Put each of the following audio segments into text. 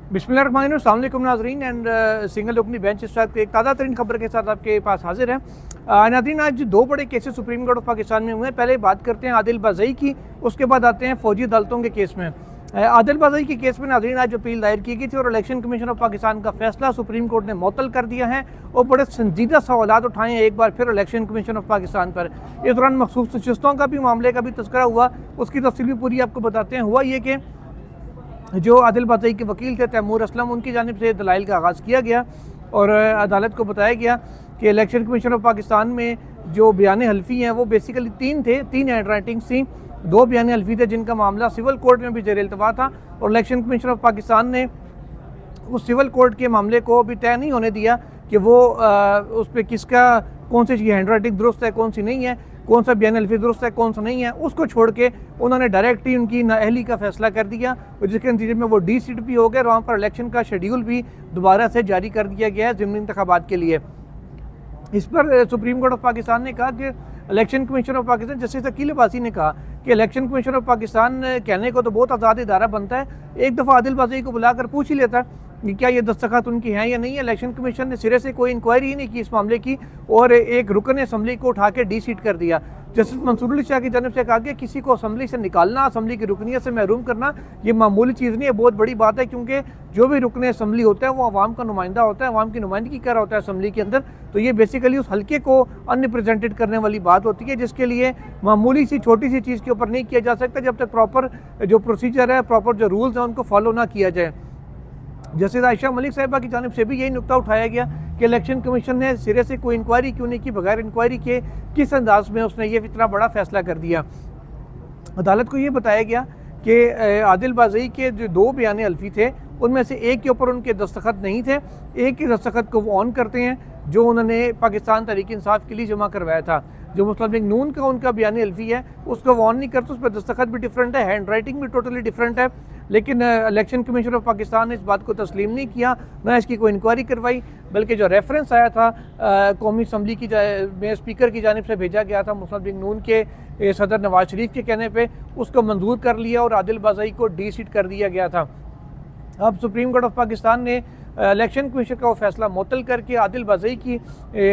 बिस्मिल्लाहिर्रहमानिर्रहीम, अस्सलाम वालेकुम नाज़रीन एंड सिंगल रुकनी बेंच इस वक्त एक ताज़ा तरीन खबर के साथ आपके पास हाजिर है। नाज़रीन, आज दो बड़े cases supreme court of Pakistan में हुए हैं। पहले बात करते हैं आदिल बाज़ई की, उसके बाद आते हैं फ़ौजी अदालतों के केस में। आदिल बाज़ई के केस में नाज़रीन आज अपील दायर की गई थी और इलेक्शन कमीशन ऑफ पाकिस्तान का फैसला सुप्रीम कोर्ट ने मुअत्तल कर दिया है और बड़े संजीदा सवालात उठाए हैं एक बार फिर इलेक्शन कमीशन ऑफ पाकिस्तान पर। इस दौरान मखसूस नशिस्तों का भी मामले का भी तज़किरा हुआ, उसकी तफसील भी पूरी आपको बताते हैं। हुआ ये कि जो आदिल बाज़ई के वकील थे तैमूर असलम, उनकी जानिब से दलाइल का आगाज़ किया गया और अदालत को बताया गया कि इलेक्शन कमीशन ऑफ पाकिस्तान में जो बयान हल्फी हैं वो बेसिकली तीन हैंड राइटिंग्स थी। दो बयान हल्फी थे जिनका मामला सिविल कोर्ट में भी ज़ेर इल्तवा था और इलेक्शन कमीशन ऑफ पाकिस्तान ने उस सिविल कोर्ट के मामले को अभी तय नहीं होने दिया कि वो उस पर किसका कौन सी हैंड राइटिंग दुरुस्त है, कौन सी नहीं है, कौन सा बयान हल्फी दुरुस्त है, कौन सा नहीं है। उसको छोड़ के उन्होंने डायरेक्ट ही उनकी नाअहली का फैसला कर दिया और जिसके नतीजे में वो डी सीट भी हो गए और वहाँ पर इलेक्शन का शेड्यूल भी दोबारा से जारी कर दिया गया है ज़िमनी इंतखाबात के लिए। इस पर सुप्रीम कोर्ट ऑफ पाकिस्तान ने कहा कि election commission of Pakistan, justice Aqeel Abbasi ने कहा कि इलेक्शन कमीशन ऑफ पाकिस्तान कहने को तो बहुत आज़ाद इदारा बनता है, एक दफ़ा आदिल बाज़ई को बुलाकर पूछ ही लेता कि क्या ये दस्तखत उनकी हैं या नहीं है। इलेक्शन कमीशन ने सिरे से कोई इंक्वायरी ही नहीं की इस मामले की और एक रुकन असम्बली को उठा के डी सीट कर दिया। जस्टिस मंसूर अली शाह की जानब से कहा कि किसी को असम्बली से निकालना, असम्बली की रुकनीत से महरूम करना, ये मामूली चीज़ नहीं है, बहुत बड़ी बात है, क्योंकि जो भी रुकन असम्बली होता है वो अवाम का नुमाइंदा होता है, अवाम की नुमाइंदगी कर रहा होता है असम्बली के अंदर। तो ये बेसिकली उस हल्के को अनरिप्रेजेंटेड करने वाली बात होती है, जिसके लिए मामूली सी छोटी सी चीज़ के ऊपर नहीं किया जा सकता जब तक प्रॉपर जो प्रोसीजर है, प्रॉपर जो रूल्स हैं उनको फॉलो ना किया जाए। जस्टिस आयशा मलिक साहिबा की जानिब से भी यही नुकता उठाया गया कि इलेक्शन कमीशन ने सिरे से कोई इंक्वायरी क्यों नहीं की, बगैर इंक्वायरी के किस अंदाज में उसने ये इतना बड़ा फैसला कर दिया। अदालत को ये बताया गया कि आदिल बाज़ई के जो दो बयान हल्फी थे उनमें से एक के ऊपर उनके दस्तखत नहीं थे, एक के दस्तखत को वो ऑन करते हैं जो उन्होंने पाकिस्तान तहरीक इंसाफ के लिए जमा करवाया था। जो मुस्लिम लीग नून का उनका बयान हल्फी है उसको वो ऑन नहीं करते, उस पर दस्तखत भी डिफरेंट है, हैंड राइटिंग भी टोटली डिफरेंट है। लेकिन इलेक्शन कमीशन ऑफ पाकिस्तान ने इस बात को तस्लीम नहीं किया, ना इसकी कोई इंक्वायरी करवाई, बल्कि जो रेफरेंस आया था कौमी असम्बली की में स्पीकर की जानिब से भेजा गया था मुस्लिम लीग नून के सदर नवाज शरीफ के कहने पे, उसको मंजूर कर लिया और आदिल बाज़ई को डी सीट कर दिया गया था। अब सुप्रीम कोर्ट ऑफ पाकिस्तान ने इलेक्शन कमीशन का वो फैसला मुअत्तल करके आदिल बाज़ई की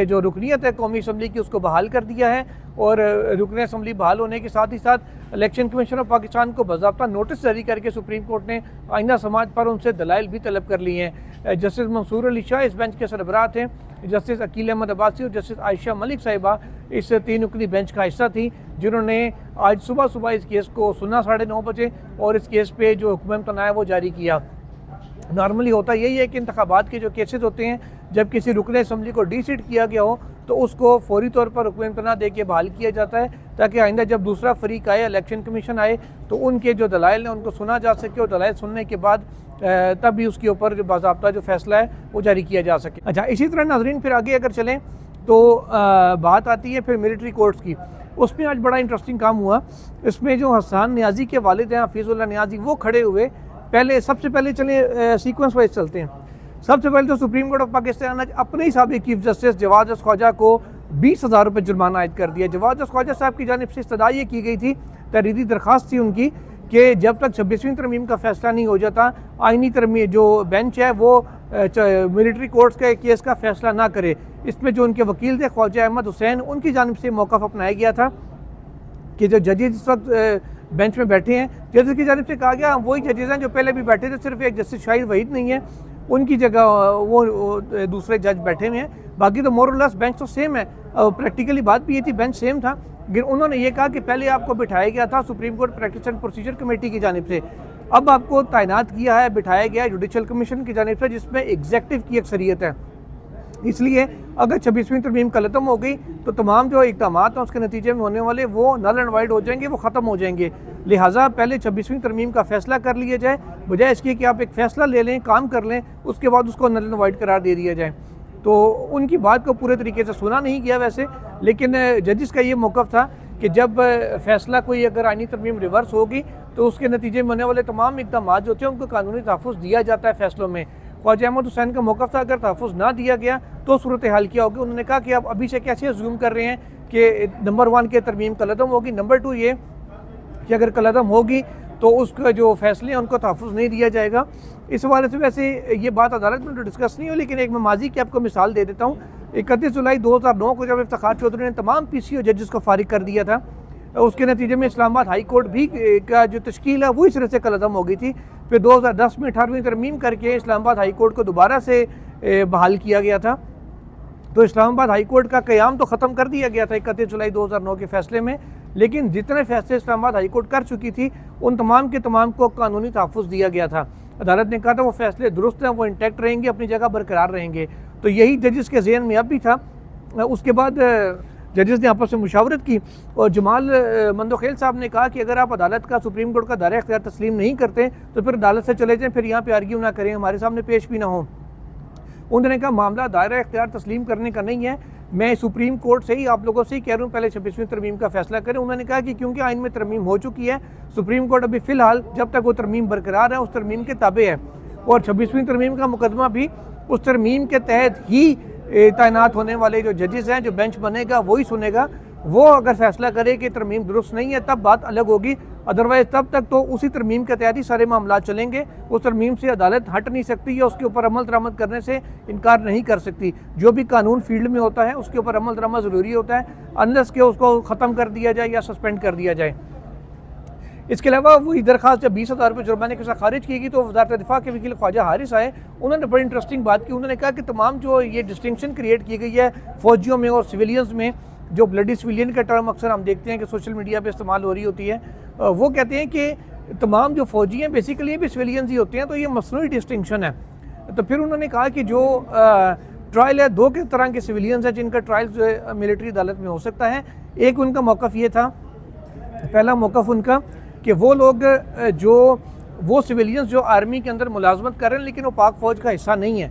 जो रुकनीत है कौमी असम्बली की उसको बहाल कर दिया है और रुकन असम्बली बहाल होने के साथ ही साथ इलेक्शन कमीशन ऑफ पाकिस्तान को बाज़ाब्ता नोटिस जारी करके सुप्रीम कोर्ट ने आइंदा समाज पर उनसे दलाइल भी तलब कर ली हैं। जस्टिस मंसूर अली शाह इस बेंच के सरबराह थे, जस्टिस अकील अहमद अब्बासी और जस्टिस आयशा मलिक साहिबा इस 3 रुकनी बेंच का हिस्सा थी, जिन्होंने आज सुबह इस केस को सुना 9:30 बजे और इस केस पे जो हुक्म इम्तना है वो जारी किया। नॉर्मली होता यही है कि इंतखाबात के जो केसेस होते हैं, जब किसी रुकन असम्बली को डी सीट किया गया हो तो उसको फौरी तौर पर हुक्म इम्तना दे के बहाल किया जाता है, ताकि आइंदा जब दूसरा फरीक आए, इलेक्शन कमीशन आए, तो उनके जो दलाइल हैं उनको सुना जा सके और दलाइल सुनने के बाद तब भी उसके ऊपर जो बाज़ाब्ता जो फैसला है वो जारी किया जा सके। अच्छा, इसी तरह नाज़रीन फिर आगे अगर चलें तो बात आती है फिर मिलिट्री कोर्ट्स की। उसमें आज बड़ा इंटरेस्टिंग काम हुआ। इसमें जो हसन नियाज़ी के वालिद हैं हफीज़ुल्लाह नियाज़ी, वो खड़े हुए। सबसे पहले चले सीक्वेंस वाइज चलते हैं। सबसे पहले तो सुप्रीम कोर्ट ऑफ पाकिस्तान ने अपने ही साबिक़ चीफ जस्टिस जवाद अस ख्वाजा को 20,000 रुपये जुर्माना आयद कर दिया। जवाद अस ख्वाजा साहब की जानिब से इस्तदा ये की गई थी, तहरीरी दरख्वास्त थी उनकी कि जब तक 26वीं तरमीम का फैसला नहीं हो जाता, आइनी तरमीम जो बेंच है वो मिलिट्री कोर्ट्स के केस का फैसला ना करे। इसमें जो उनके वकील थे ख्वाजा अहमद हुसैन, उनकी जानिब से मौक़िफ़ अपनाया गया था कि जो जजेज इस वक्त बेंच में बैठे हैं, जजेस की जानिब से कहा गया वही जजेस हैं जो पहले भी बैठे थे, सिर्फ एक जस्टिस शाहिद वहीद नहीं है, उनकी जगह वो दूसरे जज बैठे हुए हैं। बाकी तो मोर और लेस बेंच तो सेम है। प्रैक्टिकली बात भी ये थी, बेंच सेम था, लेकिन उन्होंने ये कहा कि पहले आपको बिठाया गया था supreme court practice and procedure committee की जानिब से, अब आपको तैनात किया है, बिठाया गया है जुडिशल कमीशन की जानिब से, जिसमें एग्जेक्टिव की अक्सरियत है। इसलिए अगर 26वीं तरमीम कल खत्म हो गई तो तमाम जो इक़दाम हैं उसके नतीजे में होने वाले वो नल एंड वाइड हो जाएंगे, वो ख़त्म हो जाएंगे। लिहाजा पहले 26वीं तरमीम का फ़ैसला कर लिया जाए, बजाय इसके कि आप एक फ़ैसला ले लें, काम कर लें, उसके बाद उसको नल एंड वाइड करार दे दिया जाए। तो उनकी बात को पूरे तरीके से सुना नहीं गया वैसे, लेकिन जजिस का ये मौक़िफ़ था कि जब फ़ैसला कोई अगर आइनी तरमीम रिवर्स होगी तो उसके नतीजे में होने वाले तमाम इक़दाम जो होते हैं उनको कानूनी तहफ़्फ़ुज़ दिया जाता है फ़ैसलों में। ख्वाजा अहमद हुसैन का मौक़िफ़ था अगर तहफ़्फ़ुज़ ना दिया गया तो सूरत हाल क्या होगी। उन्होंने कहा कि आप अभी से कैसे अज्यूम कर रहे हैं कि नंबर 1 के तरमीम कल अदम होगी, नंबर 2 ये कि अगर कल अदम होगी तो उसका जो फैसले हैं उनको तहफ़्फ़ुज़ नहीं दिया जाएगा। इस हवाले से वैसे ये बात अदालत में तो डिस्कस नहीं हो, लेकिन एक मैं माजी की आपको मिसाल दे देता हूँ। 31 जुलाई 2009 को जब इफ्तिखार चौधरी ने तमाम PCO जजेस को फारिग कर दिया था, उसके नतीजे में इस्लामाबाद हाई कोर्ट भी का जो तश्कील है वो इस तरह से कलअदम हो गई थी। फिर 2010 में 18वीं तरमीम करके इस्लामाबाद हाई कोर्ट को दोबारा से बहाल किया गया था। तो इस्लामाबाद हाई कोर्ट का क़याम तो ख़त्म कर दिया गया था 31 जुलाई 2009 के फैसले में, लेकिन जितने फैसले इस्लामाबाद हाई कोर्ट कर चुकी थी उन तमाम के तमाम को कानूनी तहफ़्फ़ुज़ दिया गया था। अदालत ने कहा था वो फैसले दुरुस्त हैं, वो इंटैक्ट रहेंगे, अपनी जगह बरकरार रहेंगे। तो यही जजेस के ज़हन में अब भी था। उसके बाद जजेस ने आपस में मुशावरत की और जमाल मंदोखेल साहब ने कहा कि अगर आप अदालत का, सुप्रीम कोर्ट का दायरा इख्तियार तस्लीम नहीं करते तो फिर अदालत से चले जाएँ, फिर यहाँ पे आर्ग्यू ना करें, हमारे सामने पेश भी ना हो। उन्होंने कहा मामला दायरा इख्तियार तस्लीम करने का नहीं है, मैं सुप्रीम कोर्ट से ही आप लोगों से ही कह रहा हूँ पहले 26वीं तरमीम का फैसला करें। उन्होंने कहा कि क्योंकि आइन में तरमीम हो चुकी है, सुप्रीम कोर्ट अभी फ़िलहाल जब तक वो तरमीम बरकरार है उस तरमीम के ताबे है, और 26वीं तरमीम का मुकदमा भी उस तरमीम के तहत ही तैनात होने वाले जो जजेस हैं, जो बेंच बनेगा वही सुनेगा। वो अगर फैसला करे कि तरमीम दुरुस्त नहीं है तब बात अलग होगी, अदरवाइज़ तब तक तो उसी तरमीम के तहत ही सारे मामला चलेंगे। उस तरमीम से अदालत हट नहीं सकती या उसके ऊपर अमल दरामद करने से इनकार नहीं कर सकती। जो भी कानून फील्ड में होता है उसके ऊपर अमल दरामद ज़रूरी होता है, अनलेस के उसको ख़त्म कर दिया जाए या सस्पेंड कर दिया जाए। इसके अलावा वही दरख्वास्त जब 20,000 रुपये जुर्माने के साथ खारिज की गई तो वज़ारत दिफा के वकील ख्वाजा हारिस आए, उन्होंने बड़ी इंटरेस्टिंग बात की। उन्होंने कहा कि तमाम जो ये डिस्टिंक्शन क्रिएट की गई है फ़ौजियों में और सिविलियंस में, जो ब्लडी सिविलियन का टर्म अक्सर हम देखते हैं कि सोशल मीडिया पे इस्तेमाल हो रही होती है, वो कहते हैं कि तमाम जो फ़ौजी हैं बेसिकली ये भी सिविलियंस ही होते हैं, तो ये मसनूई डिस्टिंक्शन है। तो फिर उन्होंने कहा कि जो ट्रायल है, दो के तरह के सिविलियंस हैं जिनका ट्रायल जो है मिलिट्री अदालत में हो सकता है। एक उनका मौक़िफ़ ये था, पहला मौक़िफ़ उनका कि वो लोग वो सिविलियंस जो आर्मी के अंदर मुलाजमत कर रहे हैं लेकिन वो पाक फ़ौज का हिस्सा नहीं है,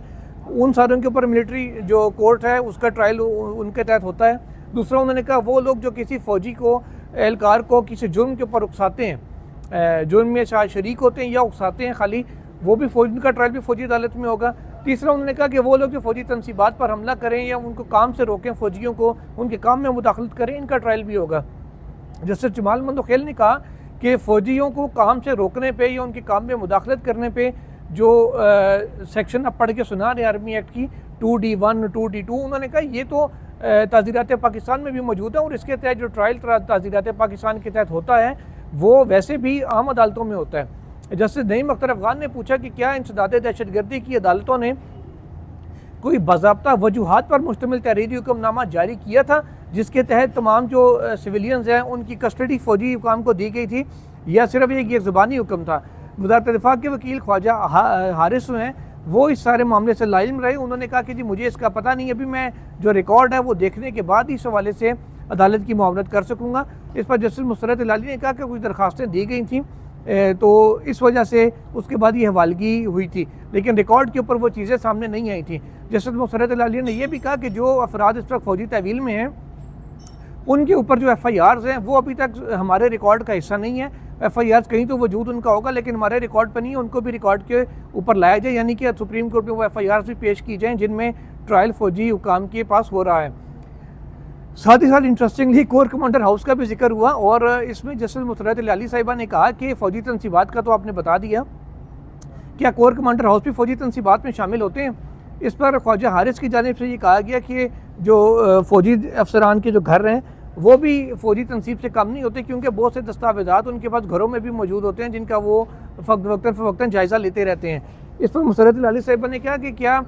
उन सारों के ऊपर मिलिट्री जो कोर्ट है उसका ट्रायल उनके तहत होता है। दूसरा उन्होंने कहा वो लोग जो किसी फ़ौजी को, एहलकार को किसी जुर्म के ऊपर उकसाते हैं, जुर्म में शायद शरीक होते हैं या उकसाते हैं खाली, वो भी फ़ौज, उनका ट्रायल भी फ़ौजी अदालत में होगा। तीसरा उन्होंने कहा कि वो लोग जो फ़ौजी तनसीबात पर हमला करें या उनको काम से रोकें, फ़ौजियों को उनके काम में मुदाखलत करें, इनका ट्रायल भी होगा। जस्टिस जमाल मंदोखेल ने कहा कि फ़ौजियों को काम से रोकने पे या उनके काम में मुदाखलत करने पे जो सेक्शन अब पढ़ के सुना रहे आर्मी एक्ट की 2D1, 2D2, उन्होंने कहा ये तो ताज़ीरात पाकिस्तान में भी मौजूद है और इसके तहत जो ट्रायल ताज़ीरात पाकिस्तान के तहत होता है वो वैसे भी आम अदालतों में होता है। जस्टिस नईम अख्तर अफगान ने पूछा कि क्या इंसदाद दहशतगर्दी की अदालतों ने कोई बाज़ाब्ता वजूहात पर मुश्तमिल तहरीरी हुक्मनामा जारी किया था जिसके तहत तमाम जो सिविलियंस हैं उनकी कस्टडी फ़ौजी हुकाम को दी गई थी, या सिर्फ एक ज़ुबानी हुक्म था। वज़ारत दिफा के वकील ख्वाजा हारिस हैं, वो इस सारे मामले से लाइल्म रहे। उन्होंने कहा कि जी मुझे इसका पता नहीं, अभी मैं जो रिकॉर्ड है वो देखने के बाद इस हवाले से अदालत की मुआवनत कर सकूँगा। इस पर जस्टिस मुसरत इलाली ने कहा कि कुछ दरख्वास्तें दी गई थीं तो इस वजह से उसके बाद ये हवालगी हुई थी, लेकिन रिकॉर्ड के ऊपर वो चीज़ें सामने नहीं आई थी। जस्टिस मुसरत इलाली ने यह भी कहा कि जो अफराद इस वक्त फ़ौजी तहवील में हैं उनके ऊपर जो FIRs हैं वो अभी तक हमारे रिकॉर्ड का हिस्सा नहीं है। FIRs कहीं तो वजूद उनका होगा लेकिन हमारे रिकॉर्ड पर नहीं है, उनको भी रिकॉर्ड के ऊपर लाया जाए, यानी कि सुप्रीम कोर्ट में वो FIRs भी पेश की जाएँ जिनमें ट्रायल फ़ौजी हुकाम के पास हो रहा है। साथ ही साथ इंटरेस्टिंगली कोर कमांडर हाउस का भी जिक्र हुआ और इसमें जस्टिस मुसरत इलाली साहिबा ने कहा कि फ़ौजी तनसीबात का तो आपने बता दिया, क्या कोर कमांडर हाउस भी फ़ौजी तनसीबात में शामिल होते हैं? इस पर ख्वाजा हारिस की जानिब से ये कहा गया कि जो फ़ौजी अफसरान के जो घर हैं वो भी फ़ौजी तनसीब से कम नहीं होते, क्योंकि बहुत से दस्तावेज़ात उनके पास घरों में भी मौजूद होते हैं जिनका वो वक्तन जायज़ा लेते रहते हैं। इस पर मुसरत इलाली साहिबा ने कहा कि क्या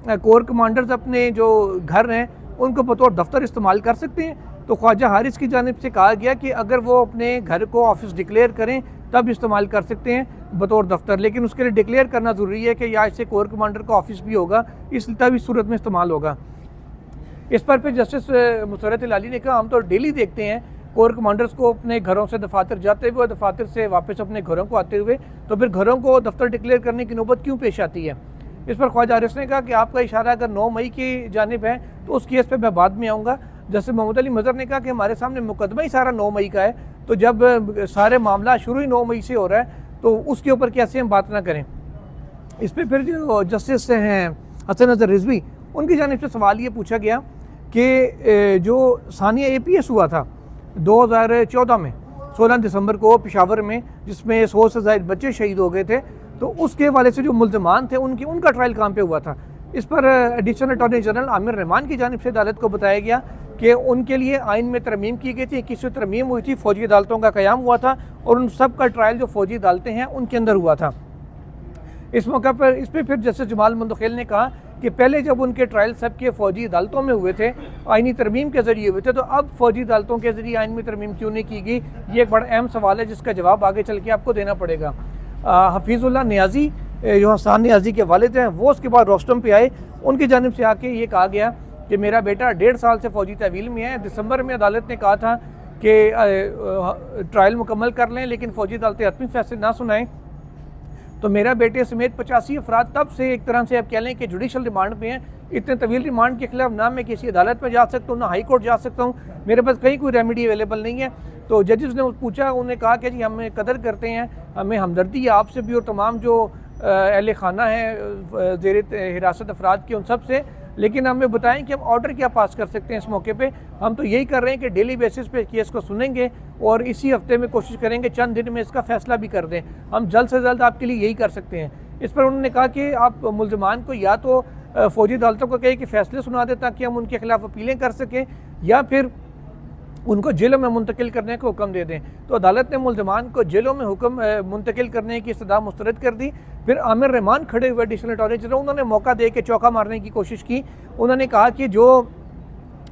कोर कमांडर्स अपने जो घर हैं उनको बतौर दफ्तर इस्तेमाल कर सकते हैं? तो ख्वाजा हारिस की जानिब से कहा गया कि अगर वो अपने घर को ऑफिस डिक्लेयर करें तब इस्तेमाल कर सकते हैं बतौर दफ्तर, लेकिन उसके लिए डिक्लेयर करना ज़रूरी है कि या इससे कोर कमांडर का ऑफिस भी होगा, इस तब इस सूरत में इस्तेमाल होगा। इस पर फिर जस्टिस मुसरत इलाली ने कहा हम तो डेली देखते हैं कोर कमांडर्स को अपने घरों से दफातर जाते हुए, दफातर से वापस अपने घरों को आते हुए, तो फिर घरों को दफ्तर डिक्लेयर करने की नौबत क्यों पेश आती है? इस पर ख्वाजा हारिस ने कहा कि आपका इशारा अगर 9 मई की जानिब है तो उस केस पे मैं बाद में आऊँगा। जस्टिस मोहम्मद अली मज़हर ने कहा कि हमारे सामने मुकदमा ही सारा 9 मई का है, तो जब सारे मामला शुरू ही 9 मई से हो रहा है तो उसके ऊपर कैसे हम बात ना करें। इस पर फिर जो जस्टिस हैं हसन अजहर रिजवी, उनकी जानिब से सवाल ये पूछा गया कि जो सानिया APS हुआ था 2014 में, 16 दिसंबर को पेशावर में, जिसमें 100 से ज़ायद बच्चे शहीद हो गए थे, तो उसके हवाले से जो मुल्ज़मान थे उनका ट्रायल कहाँ पे हुआ था। इस पर additional attorney general Aamir Rahman की जानिब से अदालत को बताया गया कि उनके लिए आइन में तरमीम की गई थी, 21 तरमीम हुई थी, फ़ौजी अदालतों का क़याम हुआ था और उन सब का ट्रायल जो फ़ौजी अदालतें हैं उनके अंदर हुआ था। इस मौके पर इस पर फिर जस्टिस जमाल मुंतखिल ने कहा कि पहले जब उनके ट्रायल सब के फ़ौजी अदालतों में हुए थे, आइनी तरमीम के ज़रिए हुए थे, तो अब फ़ौजी अदालतों के ज़रिए आइन में तरमीम क्यों नहीं की गई? ये एक बड़ा अहम सवाल है जिसका जवाब आगे चल के आपको देना पड़ेगा। हफीज़ुल्लाह नियाज़ी जो हसन नियाज़ी के वालिद हैं, वो उसके बाद रोस्टम पे आए, उनकी जानिब से आके ये कहा गया कि मेरा बेटा 1.5 साल से फ़ौजी तहवील में है। दिसंबर में अदालत ने कहा था कि ट्रायल मुकम्मल कर लें, लेकिन फ़ौजी अदालतें हतमी फैसले ना सुनाएं, तो मेरा बेटे समेत 85 अफराद तब से एक तरह से आप कह लें कि जुडिशल रिमांड पे हैं। इतने तवील रिमांड के खिलाफ ना मैं किसी अदालत में जा सकता हूँ, ना हाई कोर्ट जा सकता हूँ, मेरे पास कहीं कोई रेमेडी अवेलेबल नहीं है। तो जजेस ने पूछा, उन्होंने कहा कि जी हमें कदर करते हैं, हमें हमदर्दी है आपसे भी और तमाम जो अहले खाना है ज़ेर हिरासत अफराद के उन सब से, लेकिन हमें बताएं कि हम ऑर्डर क्या पास कर सकते हैं इस मौके पे। हम तो यही कर रहे हैं कि डेली बेसिस पे केस को सुनेंगे और इसी हफ्ते में कोशिश करेंगे चंद दिन में इसका फैसला भी कर दें, हम जल्द से जल्द आपके लिए यही कर सकते हैं। इस पर उन्होंने कहा कि आप मुल्ज़मान को या तो फ़ौजी अदालतों को कहे कि फ़ैसले सुना दें ताकि हम उनके खिलाफ अपीलें कर सकें, या फिर उनको जेलों में मुंतकिल करने का हुक्म दे दें। तो अदालत ने मुल्ज़मान को जेलों में हुक्म मुंतकिल करने की इस्तदा मुस्तरद कर दी। फिर आमिर रहमान खड़े हुए एडिशनल अटॉर्नी जनरल, उन्होंने मौका दे के चौका मारने की कोशिश की। उन्होंने कहा कि जो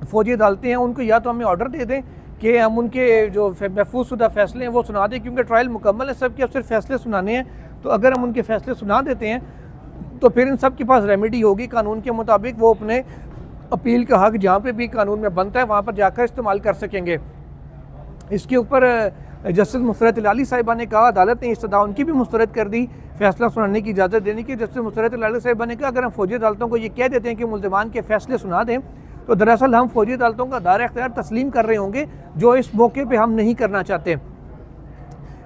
फ़ौजी अदालतें हैं उनको या तो हमें ऑर्डर दे दें कि हम उनके जो महफूज शुदा फ़ैसले हैं वो सुना दें, क्योंकि ट्रायल मुकम्मल है, सब के अब सिर्फ फ़ैसले सुनाने हैं। तो अगर हम उनके फ़ैसले सुना देते हैं तो फिर इन सब के पास रेमेडी होगी, कानून के मुताबिक वो अपने अपील का हक जहाँ पे भी कानून में बनता है वहाँ पर जाकर इस्तेमाल कर सकेंगे। इसके ऊपर जस्टिस मुसरत लाली साहिबा ने कहा, अदालत ने इस्तदा उनकी भी मुस्तरद कर दी फैसला सुनाने की इजाज़त देने की। जस्टिस मुसरत लाली साहिबा ने कहा, अगर हम फ़ौजी अदालतों को ये कह देते हैं कि मुल्ज़मान के फ़ैसले सुना दें, तो दरअसल हम फ़ौजी अदालतों का दायरा इख्तियार तस्लीम कर रहे होंगे, जो इस मौके पर हम नहीं करना चाहते।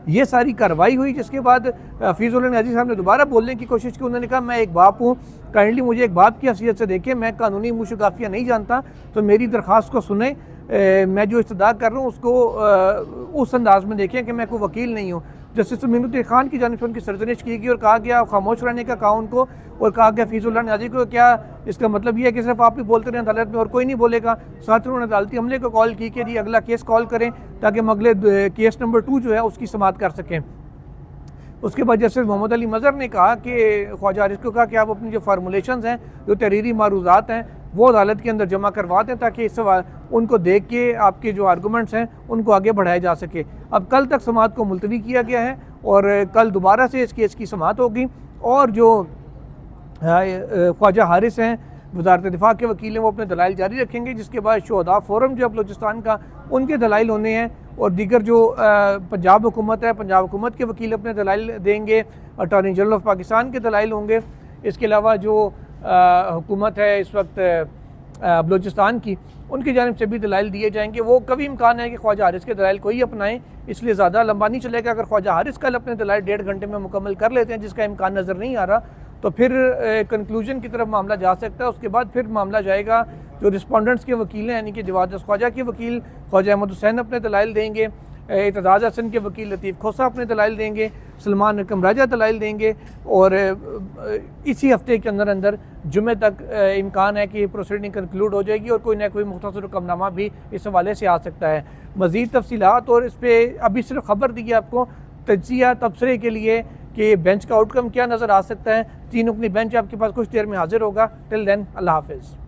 ये सारी कार्रवाई हुई, जिसके बाद हफीज़ुल्लाह नियाज़ी साहब ने दोबारा बोलने की कोशिश की। उन्होंने कहा, मैं एक बाप हूँ, काइंडली मुझे एक बाप की हैसियत से देखें, मैं कानूनी मुशगाफिया नहीं जानता, तो मेरी दरख्वास्त को सुने, मैं जो इस्तदा कर रहा हूँ उसको उस अंदाज में देखें कि मैं कोई वकील नहीं हूँ। जस्टिस मीनुद्दीन खान की जानिब से उनकी सरजनिश की गई और कहा गया, खामोश रहने का कहा उनको, और कहा गया हफीज़ुल्लाह नियाज़ी को, क्या इसका मतलब ये है कि सिर्फ आप ही बोलते रहें अदालत में और कोई नहीं बोलेगा? साथ ही उन्होंने अदालती अमले को कॉल की कि जी अगला केस कॉल करें ताकि हम अगले केस नंबर 2 जो है उसकी समाअत कर सकें। उसके बाद जस्टिस मोहम्मद अली मज़हर ने कहा कि ख्वाजा हारिस को कहा कि आप अपनी जो फार्मूलेशंस हैं, जो तहरीरी मारूज़ात हैं, वो अदालत के अंदर जमा करवा दें ताकि इस उनको देख के आपके जो आर्गूमेंट्स हैं उनको आगे बढ़ाया जा सके। अब कल तक समाअत को मुलतवी किया गया है और कल दोबारा से इस केस की समाअत होगी और जो ख्वाजा हारिस हैं, वज़ारत दिफा के वकील हैं, वो अपने दलाइल जारी रखेंगे, जिसके बाद शोहदा फोरम जो बलूचिस्तान का उनके दलाइल होने हैं और दीगर जो पंजाब हुकूमत है, पंजाब हुकूमत के वकील अपने दलाइल देंगे, अटॉर्नी जनरल ऑफ पाकिस्तान के दलाइल होंगे। इसके अलावा जो हुकूमत है इस वक्त बलूचिस्तान की, उनकी जानिब से भी दलाइल दिए जाएंगे। वो कभी इम्कान है कि ख्वाजा हारिस के दलाइल को ही अपनाएं, इसलिए ज़्यादा लंबा नहीं चलेगा। अगर ख्वाजा हारिस कल अपने दलाइल 1.5 घंटे में मुकम्मल कर लेते हैं, जिसका इम्कान नज़र नहीं आ रहा, तो फिर कंक्लूजन की तरफ मामला जा सकता है। उसके बाद फिर मामला जाएगा जो रिस्पोंडेंट्स के वकील हैं, यानी कि जवाद ख्वाजा के वकील ख्वाजा अहमद हुसैन अपने दलाइल देंगे, एतजाज़ हसन के वकील लतीफ़ खोसा अपने दलाइल देंगे, सलमान हकम राजा दलाइल देंगे और इसी हफ्ते के अंदर अंदर जुमे तक इम्कान है कि प्रोसीडिंग कंक्लूड हो जाएगी और कोई ना कोई मुख्तसर हुक्मनामा भी इस हवाले से आ सकता है। मज़ीद तफसीलात और इस पर अभी सिर्फ खबर दी है आपको तज्जिया तबसरे के लिए कि बेंच का आउटकम क्या नज़र आ सकता है। 3 रुकनी बेंच आपके पास कुछ देर में हाजिर होगा। टिल देन अल्लाह हाफ़िज़।